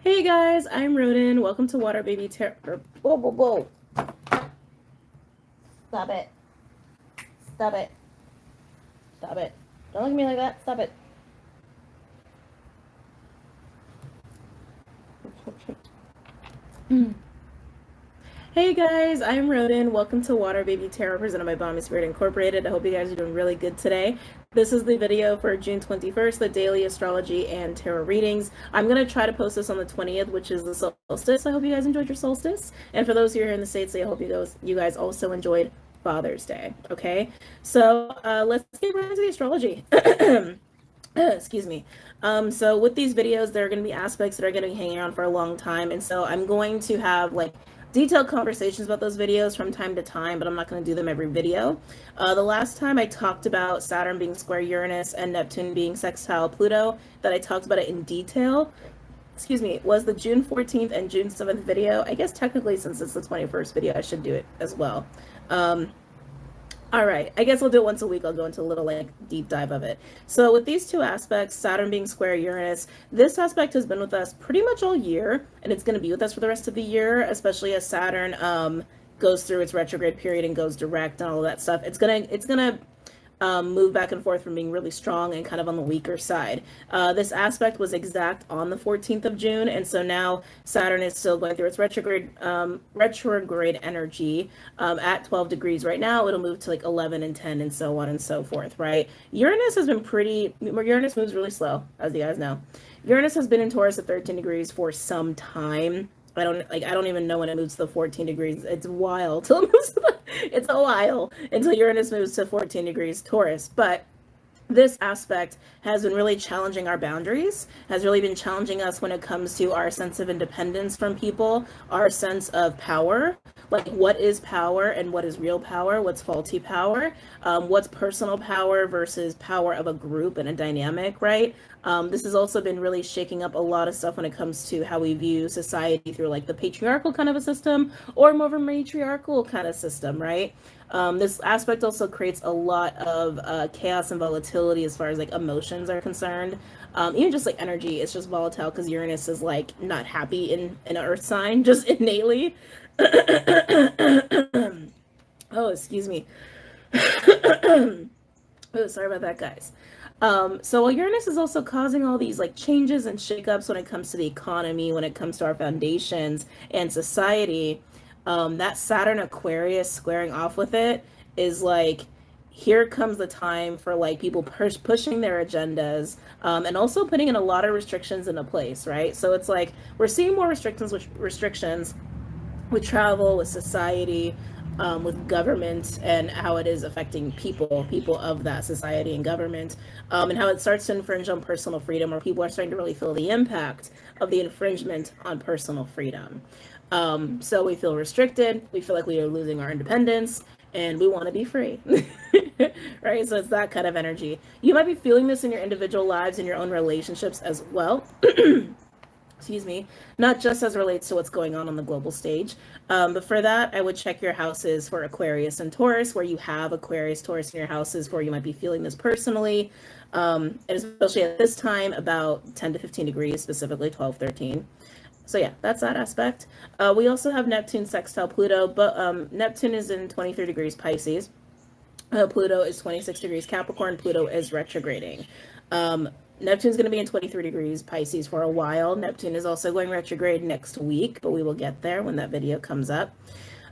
Hey guys, I'm Rodin. Welcome to WaterBaby Tarot. Whoa, whoa, whoa. Stop it. Stop it. Stop it. Don't look at me like that. Stop it. Hey guys, I'm Rodin. Welcome to WaterBaby Tarot presented by Bomispirit Incorporated. I hope you guys are doing really good today. This is the video for June 21st, the daily astrology and tarot readings. I'm going to try to post this on the 20th, which is the solstice. I hope you guys enjoyed your solstice. And for those who are here in the States, I hope you guys also enjoyed Father's Day. Okay, so let's get right into the astrology. Excuse me. So with these videos, there are going to be aspects that are going to be hanging around for a long time. And so I'm going to have like detailed conversations about those videos from time to time, but I'm not going to do them every video. The last time I talked about Saturn being square Uranus and Neptune being sextile Pluto, that I talked about it in detail, excuse me, was the June 14th and June 7th video. I guess technically since it's the 21st video, I should do it as well. All right, I guess I'll do it once a week. I'll go into a little like deep dive of it. So with these two aspects, Saturn being square Uranus, this aspect has been with us pretty much all year, and it's going to be with us for the rest of the year, especially as Saturn goes through its retrograde period and goes direct and all of that stuff. It's gonna move back and forth from being really strong and kind of on the weaker side. This aspect was exact on the 14th of June, and so now Saturn is still going through its retrograde energy at 12 degrees right now. It'll move to like 11 and 10 and so on and so forth, right? Uranus moves really slow, as you guys know. Uranus has been in Taurus at 13 degrees for some time. I don't even know when it moves to 14 degrees. It's a while till it moves it's a while until Uranus moves to 14 degrees Taurus. But this aspect has been really challenging our boundaries, has really been challenging us when it comes to our sense of independence from people, our sense of power, like what is power and what is real power, what's faulty power, what's personal power versus power of a group and a dynamic, right? This has also been really shaking up a lot of stuff when it comes to how we view society through like the patriarchal kind of a system or more of a matriarchal kind of system, right? This aspect also creates a lot of chaos and volatility as far as like emotions are concerned. Even just like energy, it's just volatile because Uranus is like not happy in an earth sign, just innately. Oh, excuse me. Oh, sorry about that, guys. So while Uranus is also causing all these like changes and shakeups when it comes to the economy, when it comes to our foundations and society, that Saturn Aquarius squaring off with it is like, here comes the time for like people pushing their agendas, and also putting in a lot of restrictions into place, right? So it's like we're seeing more restrictions with travel, with society, with government, and how it is affecting people of that society and government, and how it starts to infringe on personal freedom, or people are starting to really feel the impact of the infringement on personal freedom. So we feel restricted, we feel like we are losing our independence, and we want to be free. Right? So it's that kind of energy. You might be feeling this in your individual lives, in your own relationships as well. Excuse me, not just as relates to what's going on the global stage. But for that, I would check your houses for Aquarius and Taurus, where you have Aquarius, Taurus in your houses, where you might be feeling this personally. And especially at this time, about 10 to 15 degrees, specifically 12, 13. So yeah, that's that aspect. We also have Neptune sextile Pluto, but Neptune is in 23 degrees Pisces. Pluto is 26 degrees Capricorn. Pluto is retrograding. Neptune's going to be in 23 degrees Pisces for a while. Neptune is also going retrograde next week, but we will get there when that video comes up.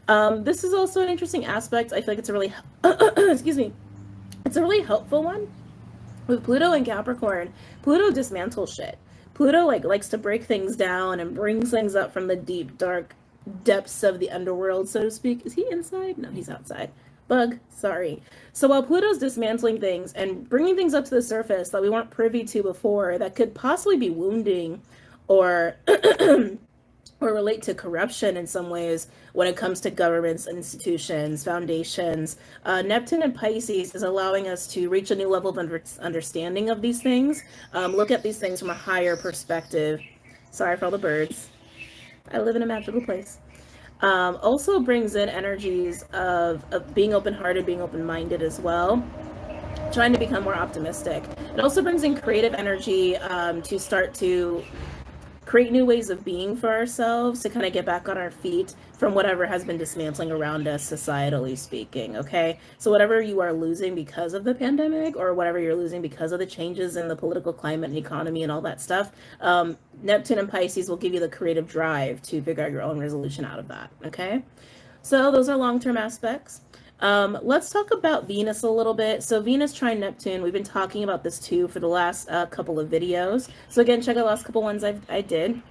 This is also an interesting aspect. I feel like it's a really, excuse me, it's a really helpful one. With Pluto and Capricorn, Pluto dismantles shit. Pluto like likes to break things down and brings things up from the deep, dark depths of the underworld, so to speak. Is he inside? No, he's outside. Bug, sorry. So while Pluto's dismantling things and bringing things up to the surface that we weren't privy to before, that could possibly be wounding or or relate to corruption in some ways when it comes to governments, institutions, foundations, Neptune and Pisces is allowing us to reach a new level of understanding of these things, look at these things from a higher perspective. Sorry for all the birds. I live in a magical place. Also brings in energies of being open-hearted, being open-minded as well, trying to become more optimistic. It also brings in creative energy to start to create new ways of being for ourselves to kind of get back on our feet from whatever has been dismantling around us, societally speaking, okay? So whatever you are losing because of the pandemic, or whatever you're losing because of the changes in the political climate and economy and all that stuff, Neptune and Pisces will give you the creative drive to figure out your own resolution out of that, okay? So those are long-term aspects. Let's talk about Venus a little bit. So Venus trine Neptune, we've been talking about this too for the last couple of videos. So again, check out the last couple ones I did,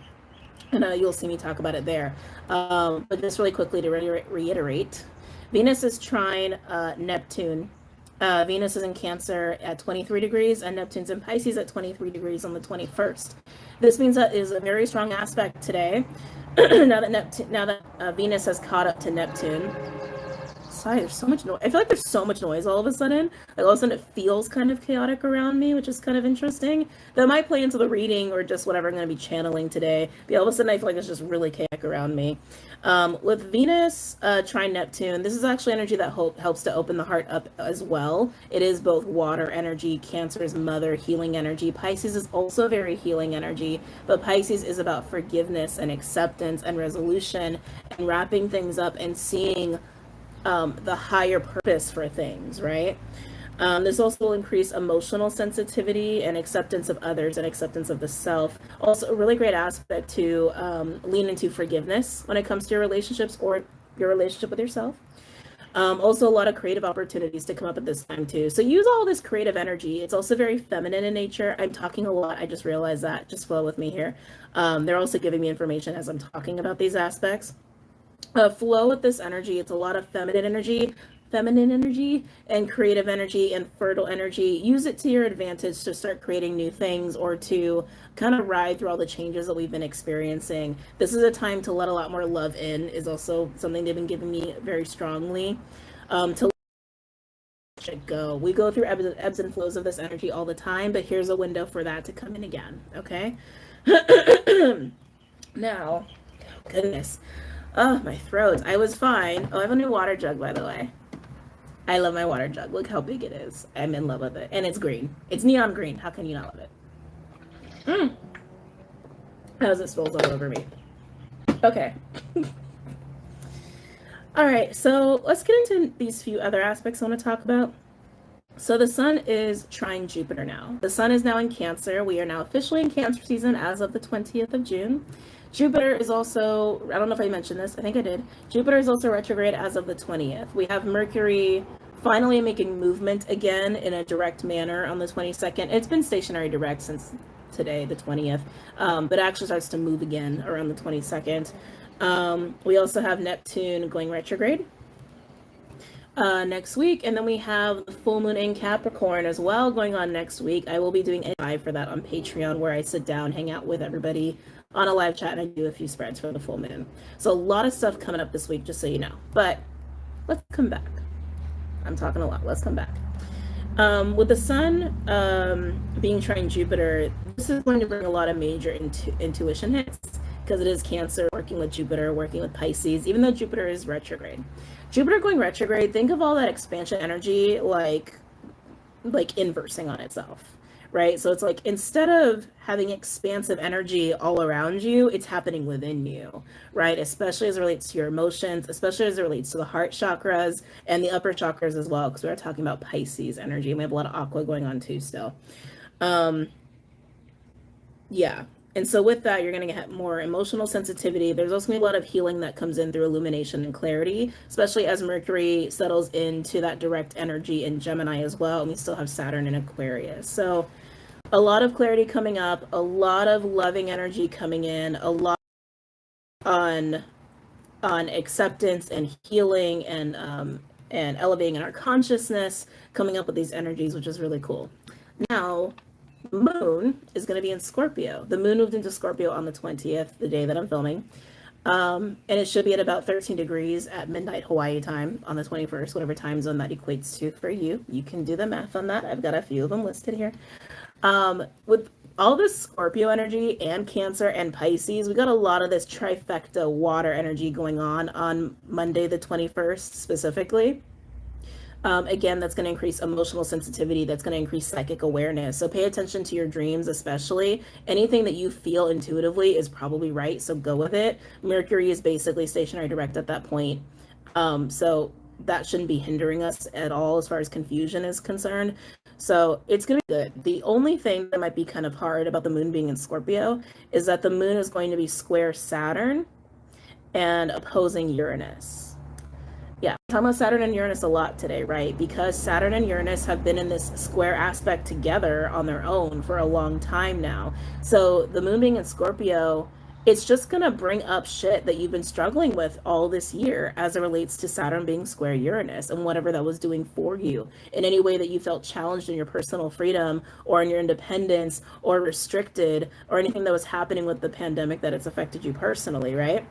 and you'll see me talk about it there. But just really quickly to reiterate, Venus is trine Neptune. Venus is in Cancer at 23 degrees, and Neptune's in Pisces at 23 degrees on the 21st. This means that is a very strong aspect today. now that Venus has caught up to Neptune. Sorry, there's so much noise. I feel like there's so much noise all of a sudden. Like all of a sudden it feels kind of chaotic around me, which is kind of interesting. That might play into the reading or just whatever I'm going to be channeling today. But all of a sudden I feel like it's just really chaotic around me. With Venus trine Neptune, this is actually energy that helps to open the heart up as well. It is both water energy. Cancer is mother, healing energy. Pisces is also very healing energy, but Pisces is about forgiveness and acceptance and resolution and wrapping things up and seeing the higher purpose for things, right? This also will increase emotional sensitivity and acceptance of others and acceptance of the self. Also a really great aspect to lean into forgiveness when it comes to your relationships or your relationship with yourself. Also a lot of creative opportunities to come up at this time too. So use all this creative energy. It's also very feminine in nature. I'm talking a lot. I just realized that. Just flow with me here. They're also giving me information as I'm talking about these aspects. Flow with this energy. It's a lot of feminine energy and creative energy and fertile energy. Use it to your advantage to start creating new things or to kind of ride through all the changes that we've been experiencing. This is a time to let a lot more love in, is also something they've been giving me very strongly. To let it go. We go through ebbs and flows of this energy all the time, but here's a window for that to come in again, okay? Now, oh goodness. Oh, my throat. I was fine. Oh, I have a new water jug, by the way. I love my water jug. Look how big it is. I'm in love with it. And it's green. It's neon green. How can you not love it? As it spills all over me. Okay. All right, so let's get into these few other aspects I want to talk about. So the sun is trine Jupiter now. The sun is now in Cancer. We are now officially in Cancer season as of the 20th of June. Jupiter is also, I don't know if I mentioned this, I think I did. Jupiter is also retrograde as of the 20th. We have Mercury finally making movement again in a direct manner on the 22nd. It's been stationary direct since today, the 20th, but actually starts to move again around the 22nd. We also have Neptune going retrograde next week, and then we have the full moon in Capricorn as well going on next week. I will be doing a live for that on Patreon where I sit down, hang out with everybody on a live chat, and I do a few spreads for the full moon. So a lot of stuff coming up this week, just so you know. But let's come back. I'm talking a lot. Let's come back. With the sun being trine Jupiter, this is going to bring a lot of major intuition hits because it is Cancer working with Jupiter, working with Pisces, even though Jupiter is retrograde. Jupiter going retrograde, think of all that expansion energy like inversing on itself, right? So it's like instead of having expansive energy all around you, it's happening within you, right? Especially as it relates to your emotions, especially as it relates to the heart chakras and the upper chakras as well, because we're talking about Pisces energy, and we have a lot of aqua going on too still. Yeah. And so with that, you're going to get more emotional sensitivity. There's also going to be a lot of healing that comes in through illumination and clarity, especially as Mercury settles into that direct energy in Gemini as well. And we still have Saturn in Aquarius. So a lot of clarity coming up, a lot of loving energy coming in, a lot on acceptance and healing and elevating our consciousness, coming up with these energies, which is really cool. Now, the moon is going to be in Scorpio. The moon moved into Scorpio on the 20th, the day that I'm filming. And it should be at about 13 degrees at midnight Hawaii time on the 21st, whatever time zone that equates to for you. You can do the math on that. I've got a few of them listed here. With all this Scorpio energy and Cancer and Pisces, we got a lot of this trifecta water energy going on Monday the 21st specifically. Again, that's going to increase emotional sensitivity. That's going to increase psychic awareness. So pay attention to your dreams, especially. Anything that you feel intuitively is probably right, so go with it. Mercury is basically stationary direct at that point. So that shouldn't be hindering us at all as far as confusion is concerned. So it's going to be good. The only thing that might be kind of hard about the moon being in Scorpio is that the moon is going to be square Saturn and opposing Uranus. Yeah, I'm talking about Saturn and Uranus a lot today, right? Because Saturn and Uranus have been in this square aspect together on their own for a long time now. So the moon being in Scorpio, it's just going to bring up shit that you've been struggling with all this year as it relates to Saturn being square Uranus and whatever that was doing for you in any way that you felt challenged in your personal freedom or in your independence or restricted or anything that was happening with the pandemic that it's affected you personally, right?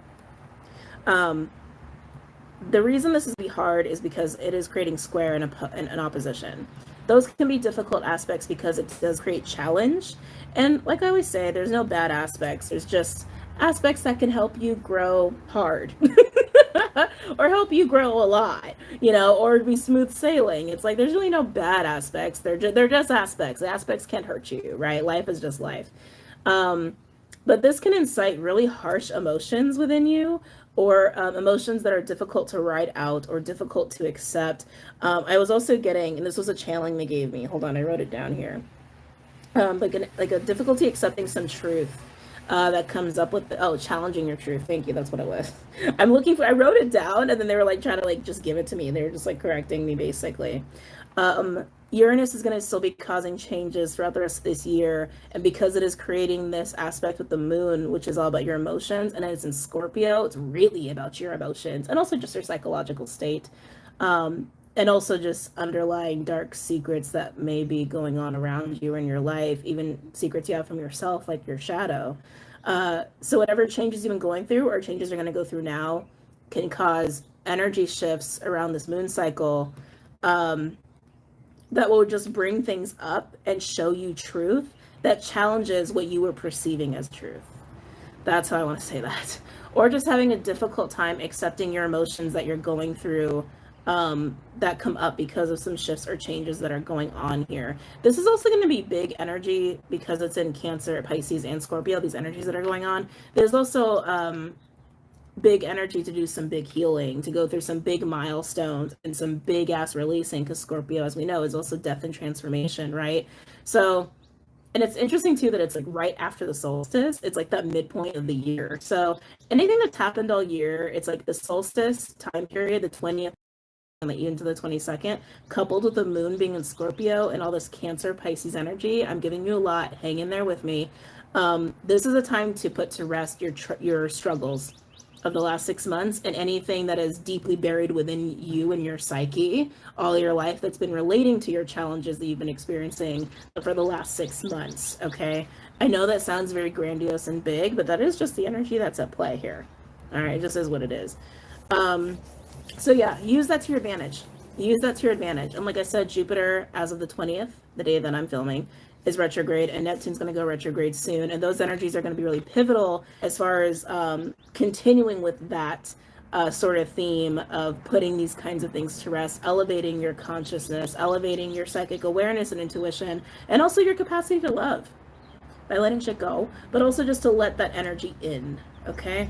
The reason this is be hard is because it is creating square and an opposition. Those can be difficult aspects because it does create challenge. And like I always say, there's no bad aspects. There's just aspects that can help you grow hard or help you grow a lot, you know, or be smooth sailing. It's like there's really no bad aspects. They're just aspects. The aspects can't hurt you, right? Life is just life. But this can incite really harsh emotions within you, or emotions that are difficult to write out or difficult to accept. I was also getting, and this was a channeling they gave me. Hold on, I wrote it down here. Like a difficulty accepting some truth that comes up with, challenging your truth. Thank you, that's what it was. I wrote it down, and then they were like trying to like just give it to me. They were just like correcting me basically. Uranus is going to still be causing changes throughout the rest of this year. And because it is creating this aspect with the moon, which is all about your emotions, and it's in Scorpio, it's really about your emotions and also just your psychological state. And also just underlying dark secrets that may be going on around you in your life, even secrets you have from yourself, like your shadow. So whatever changes you've been going through or changes you're going to go through now can cause energy shifts around this moon cycle. That will just bring things up and show you truth that challenges what you were perceiving as truth. That's how I want to say that. Or just having a difficult time accepting your emotions that you're going through that come up because of some shifts or changes that are going on here. This is also going to be big energy because it's in Cancer, Pisces, and Scorpio, these energies that are going on. There's also big energy to do some big healing, to go through some big milestones and some big ass releasing, because Scorpio, as we know, is also death and transformation, right? So, and it's interesting too that it's like right after the solstice. It's like that midpoint of the year. So anything that's happened all year, it's like the solstice time period, the 20th and into the 22nd, coupled with the moon being in Scorpio and all this Cancer, Pisces energy. I'm giving you a lot. Hang in there with me. This is a time to put to rest your struggles of the last 6 months and anything that is deeply buried within you and your psyche all your life that's been relating to your challenges that you've been experiencing for the last 6 months. Okay, I know that sounds very grandiose and big, but that is just the energy that's at play here. All right, it just is what it is. So yeah, use that to your advantage. Use that to your advantage. And like I said, Jupiter, as of the 20th, the day that I'm filming, is retrograde, and Neptune's going to go retrograde soon. And those energies are going to be really pivotal as far as continuing with that sort of theme of putting these kinds of things to rest, elevating your consciousness, elevating your psychic awareness and intuition, and also your capacity to love by letting shit go, but also just to let that energy in, okay?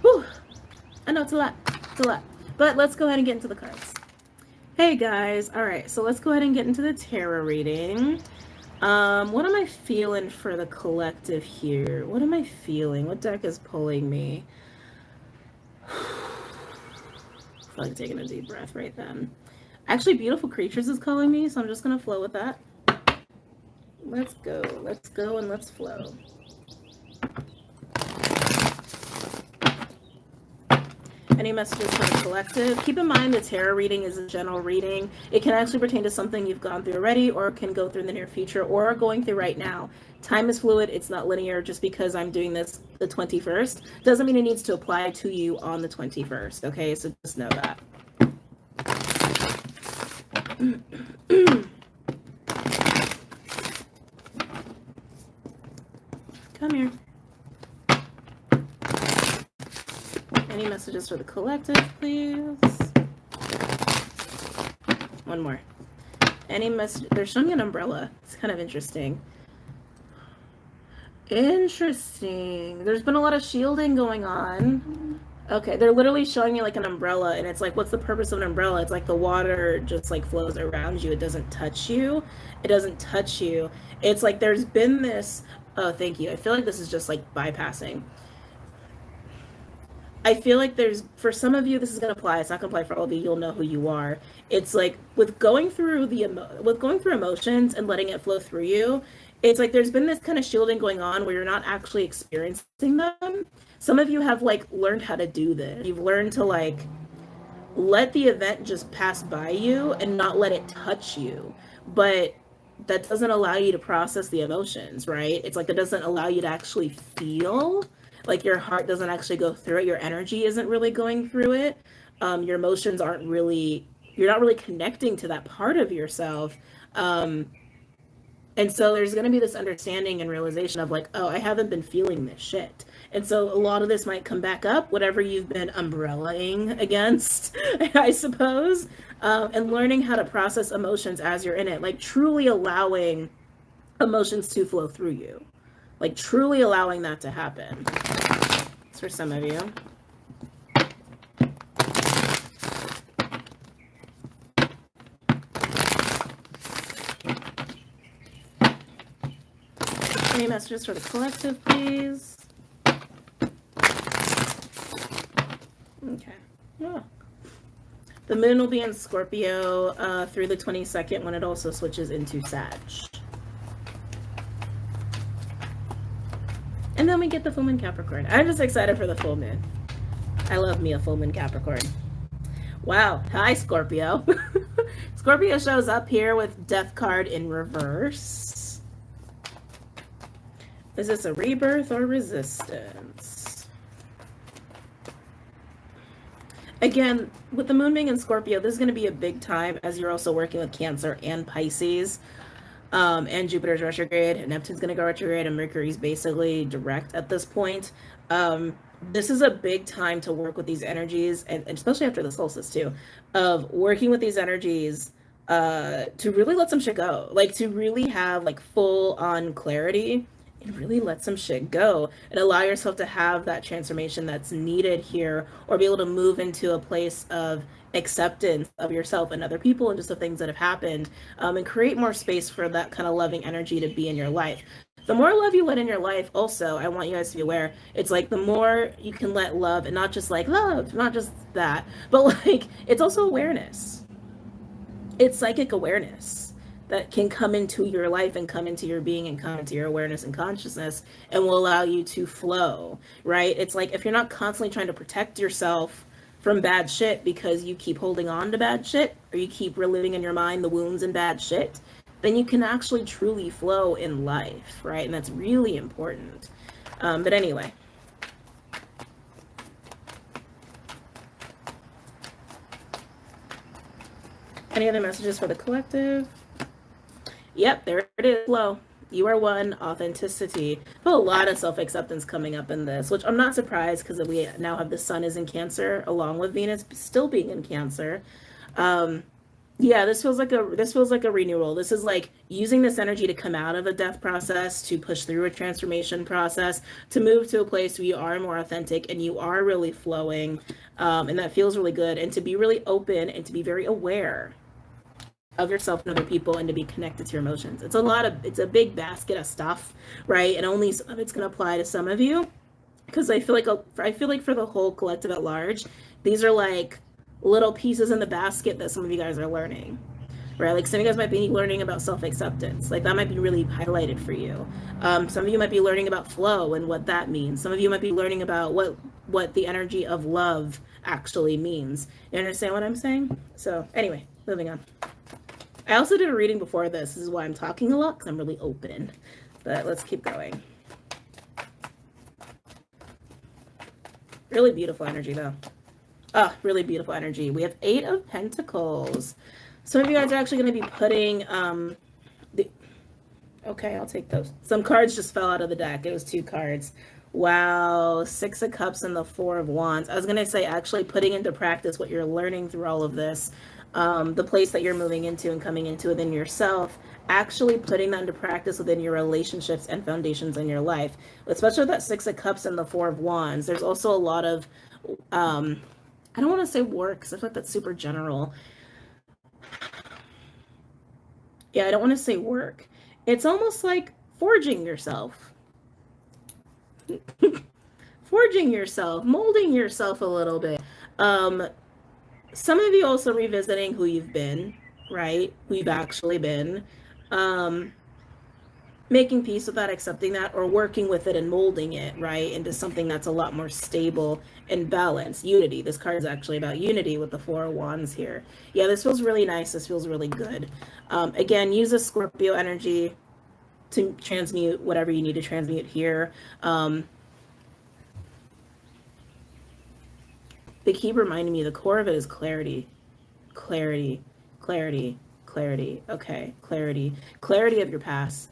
Whew. I know it's a lot. It's a lot. But let's go ahead and get into the cards. Hey guys. All right, so let's go ahead and get into the tarot reading. What am I feeling for the collective here? What am I feeling? What deck is pulling me? I feel like taking a deep breath right then. Actually, Beautiful Creatures is calling me, so I'm just going to flow with that. Let's go. Let's go and let's flow. Any messages for the collective? Keep in mind the tarot reading is a general reading. It can actually pertain to something you've gone through already, or can go through in the near future, or are going through right now. Time is fluid. It's not linear. Just because I'm doing this the 21st doesn't mean it needs to apply to you on the 21st. Okay, so just know that. Come here. Any messages for the collective, please? one more. Any message? They're showing me an umbrella. It's kind of interesting. Interesting. There's been a lot of shielding going on. Okay, they're literally showing me like an umbrella, and it's like, what's the purpose of an umbrella? It's like the water just like flows around you. It doesn't touch you. It doesn't touch you. It's like there's been this, oh, thank you. I feel like this is just like bypassing. I feel like there's, for some of you, this is going to apply. It's not going to apply for all of you. You'll know who you are. It's like with going through emotions and letting it flow through you, it's like there's been this kind of shielding going on where you're not actually experiencing them. Some of you have like learned how to do this. You've learned to like let the event just pass by you and not let it touch you. But that doesn't allow you to process the emotions, right? It's like it doesn't allow you to actually feel. Like your heart doesn't actually go through it. Your energy isn't really going through it. Your emotions aren't really, you're not really connecting to that part of yourself. And so there's going to be this understanding and realization of like, oh, I haven't been feeling this shit. And so a lot of this might come back up, whatever you've been umbrellaing against, I suppose, and learning how to process emotions as you're in it, like truly allowing emotions to flow through you, like truly allowing that to happen. It's for some of you. Any messages for the collective, please? Okay. Oh. The moon will be in Scorpio through the 22nd when it also switches into Sag. And then we get the full moon Capricorn. I'm just excited for the full moon. I love me a full moon Capricorn. Wow. Hi, Scorpio. Scorpio shows up here with Death card in reverse. Is this a rebirth or resistance? Again, with the moon being in Scorpio, this is going to be a big time as you're also working with Cancer and Pisces. And Jupiter's retrograde, and Neptune's going to go retrograde, and Mercury's basically direct at this point. This is a big time to work with these energies, and especially after the solstice too, of working with these energies to really let some shit go, like to really have like full on clarity and really let some shit go and allow yourself to have that transformation that's needed here, or be able to move into a place of acceptance of yourself and other people and just the things that have happened, and create more space for that kind of loving energy to be in your life. The more love you let in your life, also, I want you guys to be aware, it's like the more you can let love, and not just like love, not just that, but like it's also awareness. It's psychic awareness that can come into your life and come into your being and come into your awareness and consciousness and will allow you to flow, right? It's like if you're not constantly trying to protect yourself from bad shit because you keep holding on to bad shit, or you keep reliving in your mind the wounds and bad shit, then you can actually truly flow in life, right? And that's really important. But anyway. Any other messages for the collective? Yep, there it is. Flow. You are one. Authenticity. But a lot of self-acceptance coming up in this, which I'm not surprised because we now have the sun is in Cancer along with Venus still being in Cancer. Yeah, this feels like a renewal. This is like using this energy to come out of a death process, to push through a transformation process, to move to a place where you are more authentic and you are really flowing, and that feels really good. And to be really open and to be very aware of yourself and other people, and to be connected to your emotions. It's a big basket of stuff, right? And only some of it's going to apply to some of you, because I feel like for the whole collective at large, these are like little pieces in the basket that some of you guys are learning, right? Like some of you guys might be learning about self-acceptance, like that might be really highlighted for you. Some of you might be learning about flow and what that means. Some of you might be learning about what the energy of love actually means. You understand what I'm saying? So anyway, moving on. I also did a reading before this. This is why I'm talking a lot, because I'm really open. But let's keep going. Really beautiful energy, though. Oh, really beautiful energy. We have 8 of Pentacles. Some of you guys are actually going to be putting... Okay, I'll take those. Some cards just fell out of the deck. It was 2 cards. Wow, 6 of Cups and the 4 of Wands. I was going to say actually putting into practice what you're learning through all of this. the place that you're moving into and coming into within yourself, actually putting that into practice within your relationships and foundations in your life, especially with that Six of Cups and the Four of Wands. There's also a lot of, I don't want to say work, because I feel like that's super general. Yeah, I don't want to say work. It's almost like forging yourself. Forging yourself, molding yourself a little bit. Some of you also revisiting who you've been, right? Who you've actually been. Making peace with that, accepting that, or working with it and molding it, right, into something that's a lot more stable and balanced. Unity. This card is actually about unity with the Four of Wands here. Yeah, this feels really nice. This feels really good. Again, use a Scorpio energy to transmute whatever you need to transmute here. They keep reminding me the core of it is clarity. Clarity, clarity, clarity. Okay, clarity. Clarity of your past.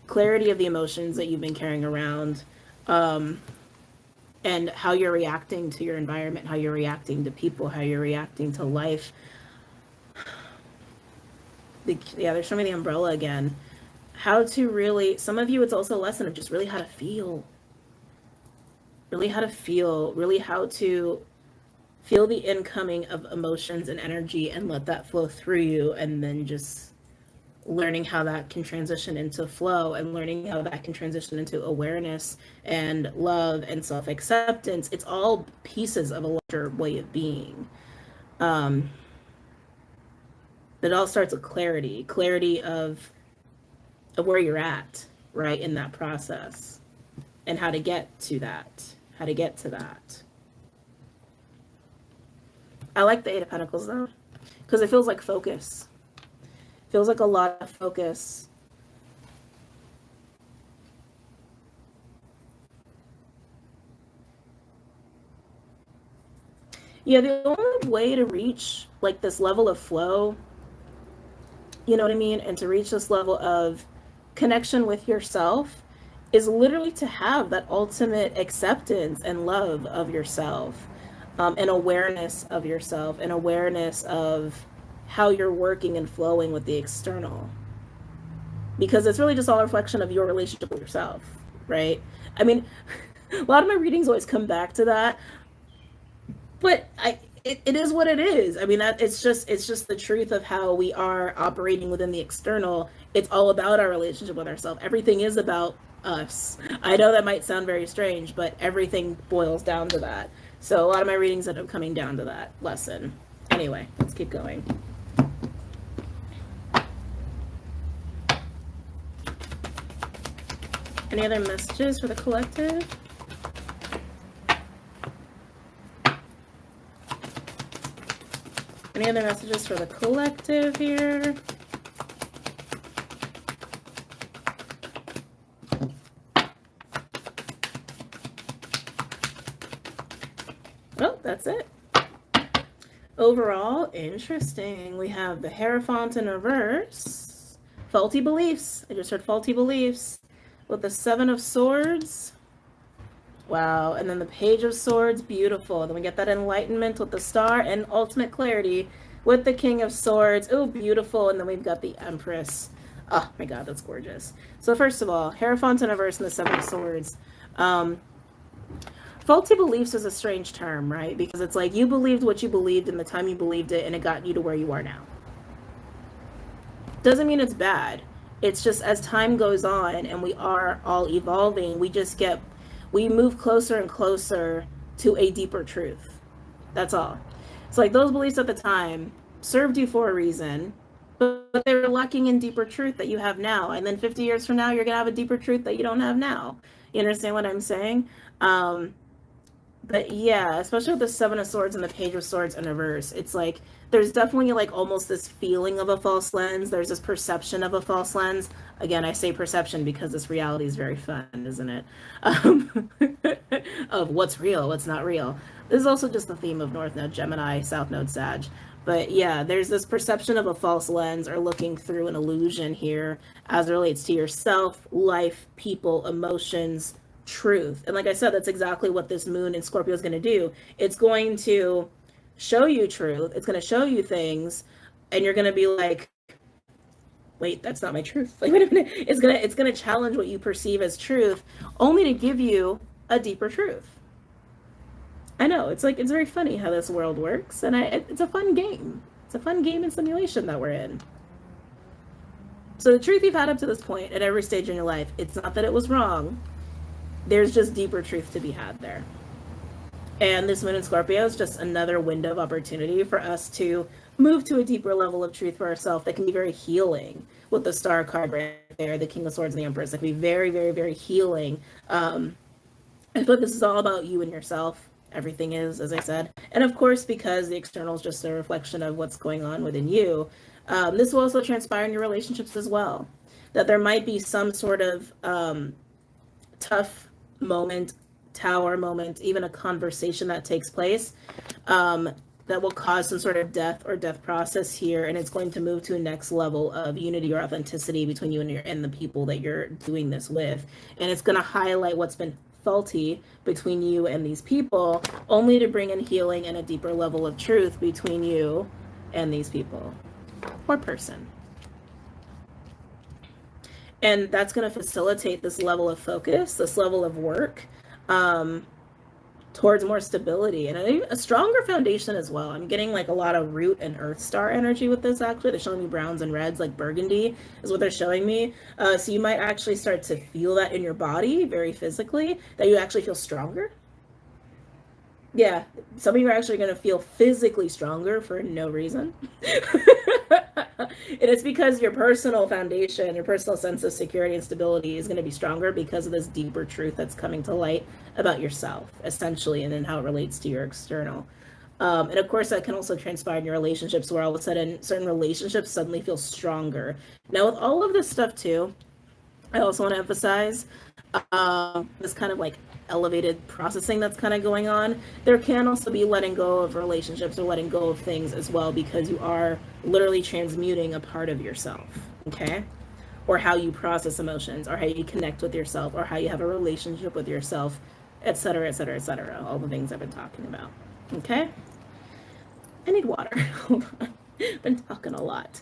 Clarity of the emotions that you've been carrying around, and how you're reacting to your environment, how you're reacting to people, how you're reacting to life. Yeah, they're showing me the umbrella again. How to really, some of you, it's also a lesson of just really how to feel. Really how to feel, really how to feel the incoming of emotions and energy and let that flow through you, and then just learning how that can transition into flow, and learning how that can transition into awareness and love and self-acceptance. It's all pieces of a larger way of being. It all starts with clarity of where you're at, right, in that process, and how to get to that, I like the Eight of Pentacles though, because it feels like focus. Feels like a lot of focus. Yeah, the only way to reach like this level of flow, you know what I mean, and to reach this level of connection with yourself is literally to have that ultimate acceptance and love of yourself, and awareness of yourself, and awareness of how you're working and flowing with the external, because it's really just all a reflection of your relationship with yourself, right? I mean, a lot of my readings always come back to that, but it is what it is. I mean, that it's just the truth of how we are operating within the external. It's all about our relationship with ourselves. Everything is about us. I know that might sound very strange, but everything boils down to that. So a lot of my readings end up coming down to that lesson. Anyway, let's keep going. Any other messages for the collective? Any other messages for the collective here? Oh, that's it. Overall, interesting. We have the Hierophant in reverse. Faulty beliefs. I just heard faulty beliefs. With the Seven of Swords. Wow. And then the Page of Swords. Beautiful. Then we get that enlightenment with the Star, and ultimate clarity with the King of Swords. Oh, beautiful. And then we've got the Empress. Oh my God, that's gorgeous. So first of all, Hierophant in reverse and the Seven of Swords. Faulty beliefs is a strange term, right? Because it's like you believed what you believed in the time you believed it, and it got you to where you are now. Doesn't mean it's bad. It's just as time goes on and we are all evolving, we move closer and closer to a deeper truth. That's all. It's like those beliefs at the time served you for a reason, but they were lacking in deeper truth that you have now. And then 50 years from now, you're going to have a deeper truth that you don't have now. You understand what I'm saying? But yeah, especially with the Seven of Swords and the Page of Swords in reverse, it's like there's definitely like almost this feeling of a false lens. There's this perception of a false lens. Again, I say perception because this reality is very fun, isn't it? Of what's real, what's not real. This is also just the theme of North Node Gemini, South Node Sag. But yeah, there's this perception of a false lens, or looking through an illusion here as it relates to yourself, life, people, emotions, truth. And like I said, that's exactly what this moon in Scorpio is going to do. It's going to show you truth. It's going to show you things, and you're going to be like, wait, that's not my truth. Like, wait a minute. It's gonna challenge what you perceive as truth, only to give you a deeper truth. I know, it's like, it's very funny how this world works, and it's a fun game. It's a fun game and simulation that we're in. So the truth you've had up to this point at every stage in your life, it's not that it was wrong. There's just deeper truth to be had there. And this Moon in Scorpio is just another window of opportunity for us to move to a deeper level of truth for ourselves that can be very healing. With the Star card right there, the King of Swords and the Empress, that can be very, very, very healing. I thought this is all about you and yourself. Everything is, as I said. And of course, because the external is just a reflection of what's going on within you, this will also transpire in your relationships as well. That there might be some sort of tough moment, tower moment, even a conversation that takes place that will cause some sort of death process here, and it's going to move to a next level of unity or authenticity between you and the people that you're doing this with. And it's going to highlight what's been faulty between you and these people, only to bring in healing and a deeper level of truth between you and these people or person. And that's going to facilitate this level of focus, this level of work, towards more stability and a stronger foundation as well. I'm getting like a lot of root and earth star energy with this. Actually, they're showing me browns and reds, like burgundy is what they're showing me. So you might actually start to feel that in your body very physically, that you actually feel stronger. Yeah, some of you are actually going to feel physically stronger for no reason. And it's because your personal foundation, your personal sense of security and stability is going to be stronger because of this deeper truth that's coming to light about yourself, essentially, and then how it relates to your external. And of course, that can also transpire in your relationships, where all of a sudden certain relationships suddenly feel stronger. Now, with all of this stuff too, I also want to emphasize this kind of like elevated processing that's kind of going on. There can also be letting go of relationships or letting go of things as well, because you are literally transmuting a part of yourself, okay? Or how you process emotions, or how you connect with yourself, or how you have a relationship with yourself, etc., etc., etc. All the things I've been talking about, okay? I need water. Hold on. I've been talking a lot.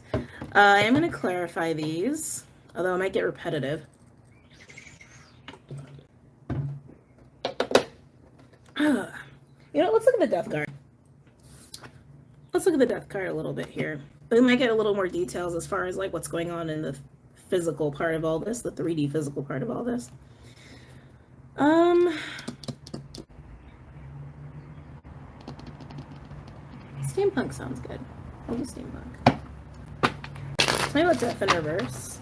I am going to clarify these, although I might get repetitive. You know, let's look at the death card. Let's look at the death card a little bit here. We might get a little more details as far as like what's going on in the physical part of all this, the 3D physical part of all this. Steampunk sounds good. I'll do steampunk. Tell me about death in reverse.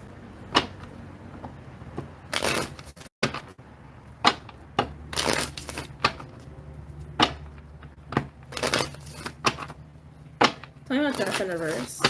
Tell me about death in reverse.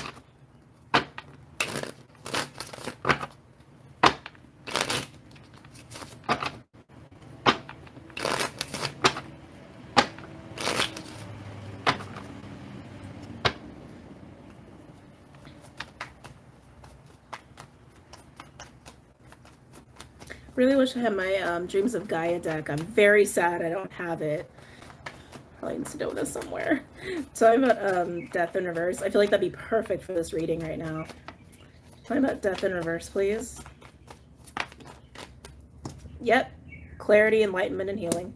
Really wish I had my Dreams of Gaia deck. I'm very sad I don't have it. Probably need to know this somewhere. Talking about death in reverse. I feel like that'd be perfect for this reading right now. Talking about death in reverse, please. Yep. Clarity, enlightenment, and healing.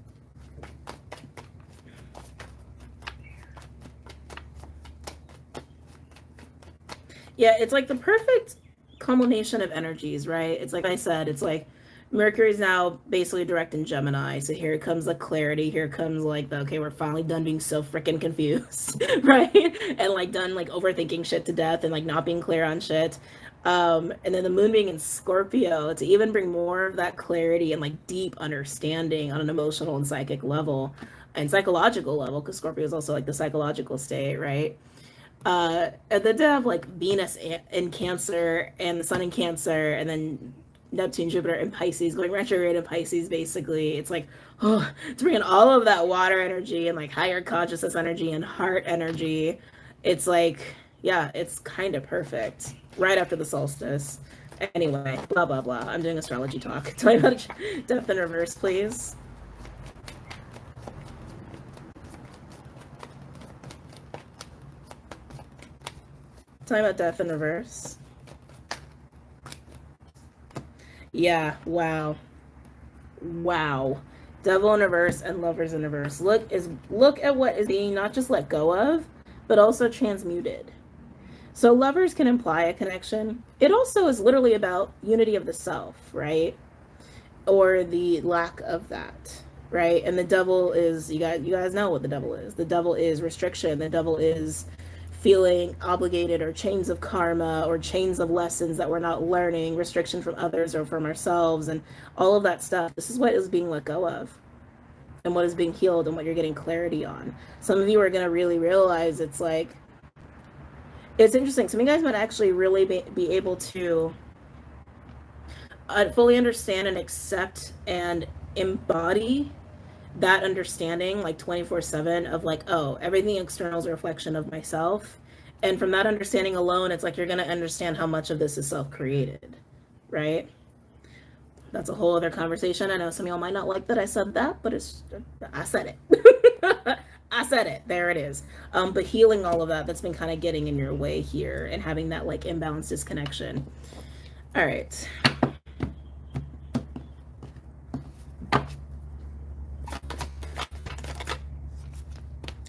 Yeah, it's like the perfect culmination of energies, right? It's like I said, it's like Mercury's now basically direct in Gemini. So here comes the clarity. Here comes like the, okay, we're finally done being so freaking confused, right? And like done like overthinking shit to death and like not being clear on shit. And then the moon being in Scorpio to even bring more of that clarity and like deep understanding on an emotional and psychic level and psychological level, because Scorpio is also like the psychological state, right? And then to have like Venus in Cancer and the Sun in Cancer, and then Neptune, Jupiter, and Pisces going retrograde in Pisces, basically. It's like, oh, it's bringing all of that water energy and like higher consciousness energy and heart energy. It's like, yeah, it's kind of perfect right after the solstice. Anyway, blah, blah, blah. I'm doing astrology talk. Tell me about death in reverse, please. Talking about death in reverse. Yeah, wow. Wow. Devil in reverse and lovers in reverse. Look at what is being not just let go of, but also transmuted. So lovers can imply a connection. It also is literally about unity of the self, right? Or the lack of that, right? And the devil is, you guys know what the devil is. The devil is restriction. The devil is feeling obligated, or chains of karma, or chains of lessons that we're not learning, restriction from others or from ourselves, and all of that stuff. This is what is being let go of, and what is being healed, and what you're getting clarity on. Some of you are going to really realize it's like, it's interesting. Some of you guys might actually really be able to fully understand and accept and embody that understanding, like 24/7, of like, oh, everything external is a reflection of myself. And from that understanding alone, it's like you're going to understand how much of this is self-created, right? That's a whole other conversation. I know some of y'all might not like that I said that, but I said it. I said it. There it is. But healing all of that's been kind of getting in your way here, and having that like imbalanced disconnection. All right.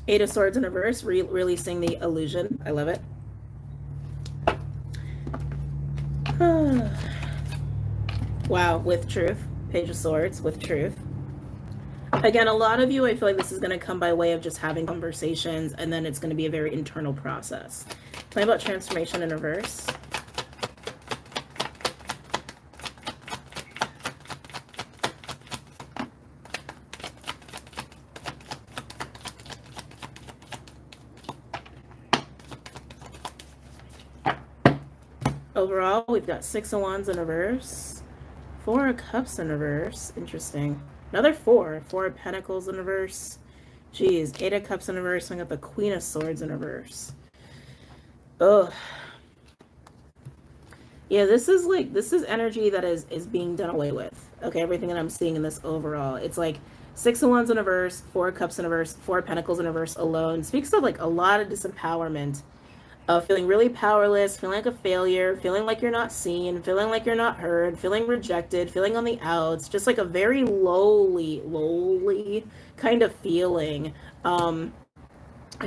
Eight of Swords in reverse, releasing the illusion. I love it. Wow, with truth. Page of Swords with truth. Again, a lot of you, I feel like this is going to come by way of just having conversations, and then it's going to be a very internal process. Tell me about transformation in reverse. Overall, we've got Six of Wands in reverse, Four of Cups in reverse. Interesting. Another Four of Pentacles in reverse. Jeez, Eight of Cups in reverse. We got the Queen of Swords in reverse. Ugh. Yeah, this is energy that is being done away with. Okay, everything that I'm seeing in this overall. It's like Six of Wands in reverse, Four of Cups in reverse, Four of Pentacles in reverse alone. Speaks of like a lot of disempowerment. Feeling really powerless, feeling like a failure, feeling like you're not seen, feeling like you're not heard, feeling rejected, feeling on the outs, just like a very lowly kind of feeling. I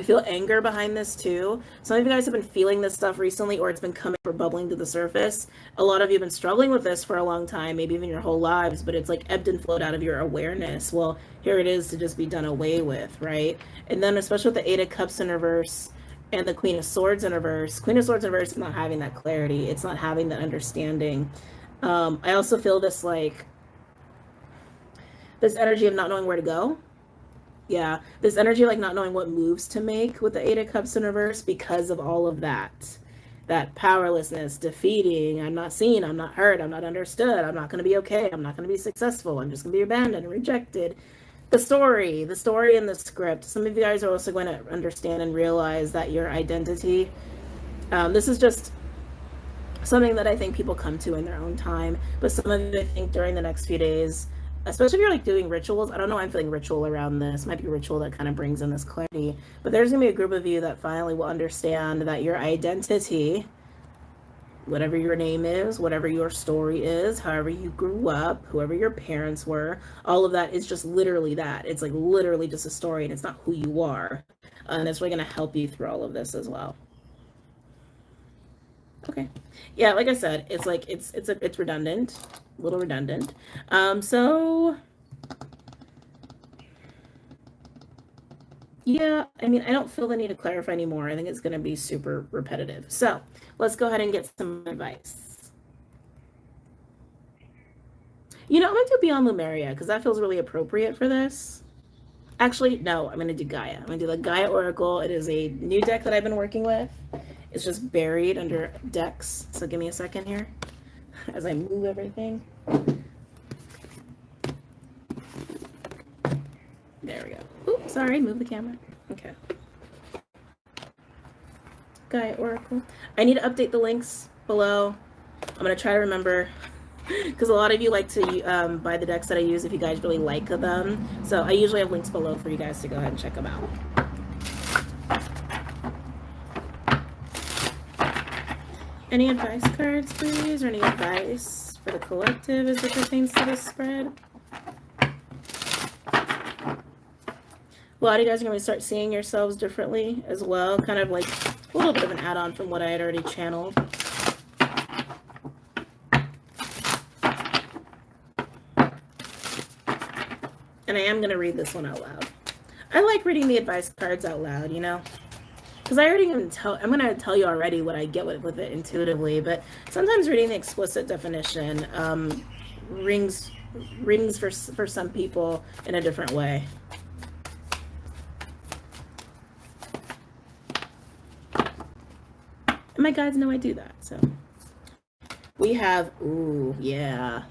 feel anger behind this too. Some of you guys have been feeling this stuff recently, or it's been coming or bubbling to the surface. A lot of you have been struggling with this for a long time, maybe even your whole lives, but it's like ebbed and flowed out of your awareness. Well, here it is to just be done away with, right? And then especially with the Eight of Cups in reverse, and the Queen of Swords in reverse. Queen of Swords in reverse is not having that clarity. It's not having that understanding. I also feel this like, this energy of not knowing where to go. Yeah, this energy of like not knowing what moves to make with the Eight of Cups in reverse because of all of that. That powerlessness, defeating, I'm not seen, I'm not heard, I'm not understood, I'm not going to be okay, I'm not going to be successful, I'm just going to be abandoned, rejected. The story and the script. Some of you guys are also going to understand and realize that your identity, this is just something that I think people come to in their own time, but some of you, I think, during the next few days, especially if you're like doing rituals, I don't know, I'm feeling ritual around this, might be ritual that kind of brings in this clarity, but there's going to be a group of you that finally will understand that your identity, whatever your name is, whatever your story is, however you grew up, whoever your parents were, all of that is just literally that. It's like literally just a story, and it's not who you are. And it's really going to help you through all of this as well. Okay. Yeah, like I said, it's like it's redundant, a little redundant. So yeah, I mean, I don't feel the need to clarify anymore. I think it's going to be super repetitive. So let's go ahead and get some advice. You know, I'm going to do Beyond Lemuria because that feels really appropriate for this. Actually, no, I'm going to do Gaia. I'm going to do the Gaia Oracle. It is a new deck that I've been working with. It's just buried under decks. So give me a second here as I move everything. There we go. Oops, sorry, move the camera. Okay. Gaia Oracle. I need to update the links below. I'm going to try to remember, because a lot of you like to buy the decks that I use if you guys really like them. So I usually have links below for you guys to go ahead and check them out. Any advice cards, please, or any advice for the collective as it pertains to this spread? A lot of you guys are going to start seeing yourselves differently as well. Kind of like a little bit of an add-on from what I had already channeled. And I am going to read this one out loud. I like reading the advice cards out loud, you know? Because I already I'm going to tell you already what I get with it intuitively, but sometimes reading the explicit definition rings for some people in a different way. And my guides know I do that, so. We have, ooh, yeah.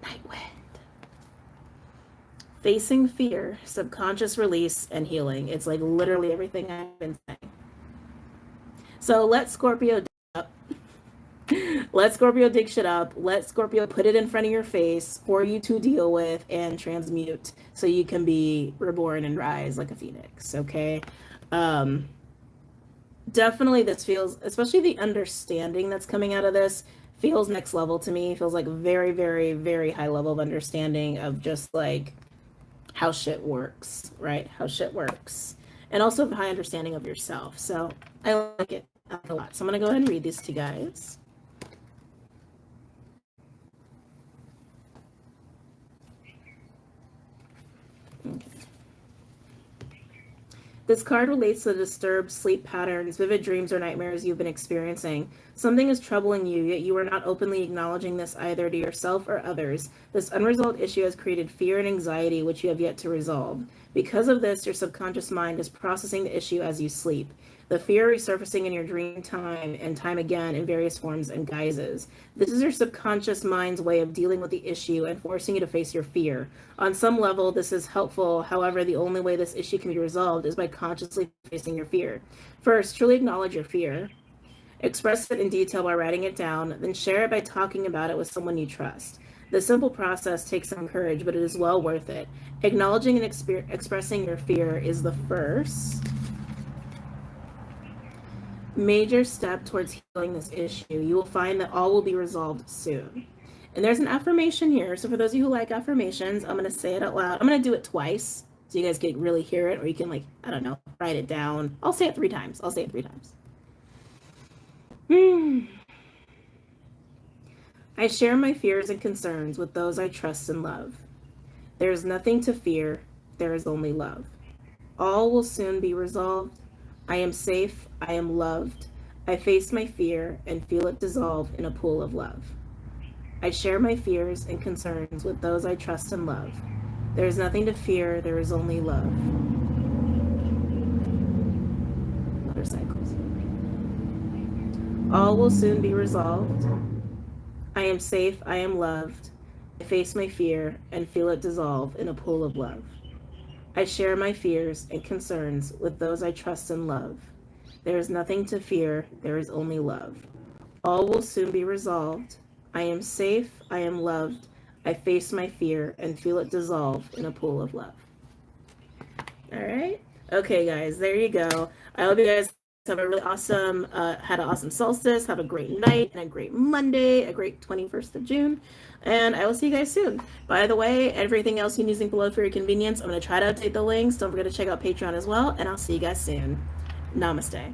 Nightwind. Facing fear, subconscious release, and healing. It's like literally everything I've been saying. So let Scorpio dig up. Let Scorpio dig shit up. Let Scorpio put it in front of your face for you to deal with and transmute so you can be reborn and rise like a phoenix, okay? Definitely this feels, especially the understanding that's coming out of this, feels next level to me. Feels like very, very, very high level of understanding of just like how shit works, right? How shit works. And also a high understanding of yourself. So I like it a lot. So I'm going to go ahead and read these to you guys. Okay. This card relates to the disturbed sleep patterns, vivid dreams, or nightmares you've been experiencing. Something is troubling you, yet you are not openly acknowledging this either to yourself or others. This unresolved issue has created fear and anxiety, which you have yet to resolve. Because of this, your subconscious mind is processing the issue as you sleep. The fear resurfacing in your dream time and time again in various forms and guises. This is your subconscious mind's way of dealing with the issue and forcing you to face your fear. On some level, this is helpful. However, the only way this issue can be resolved is by consciously facing your fear. First, truly acknowledge your fear. Express it in detail by writing it down, then share it by talking about it with someone you trust. The simple process takes some courage, but it is well worth it. Acknowledging and expressing your fear is the first major step towards healing this issue. You will find that all will be resolved soon. And there's an affirmation here. So for those of you who like affirmations, I'm going to say it out loud. I'm going to do it twice so you guys can really hear it, or you can, like, I don't know, write it down. I'll say it 3 times. I'll say it 3 times. I share my fears and concerns with those I trust and love. There is nothing to fear. There is only love. All will soon be resolved. I am safe. I am loved. I face my fear and feel it dissolve in a pool of love. I share my fears and concerns with those I trust and love. There is nothing to fear. There is only love. Motorcycles. All will soon be resolved. I am safe. I am loved. I face my fear and feel it dissolve in a pool of love. I share my fears and concerns with those I trust and love. There is nothing to fear. There is only love. All will soon be resolved. I am safe. I am loved. I face my fear and feel it dissolve in a pool of love. All right. Okay, guys, there you go. I hope you guys have a really awesome, had an awesome solstice. Have a great night and a great Monday, a great 21st of June. And I will see you guys soon. By the way, everything else you're using below for your convenience, I'm going to try to update the links. Don't forget to check out Patreon as well. And I'll see you guys soon. Namaste.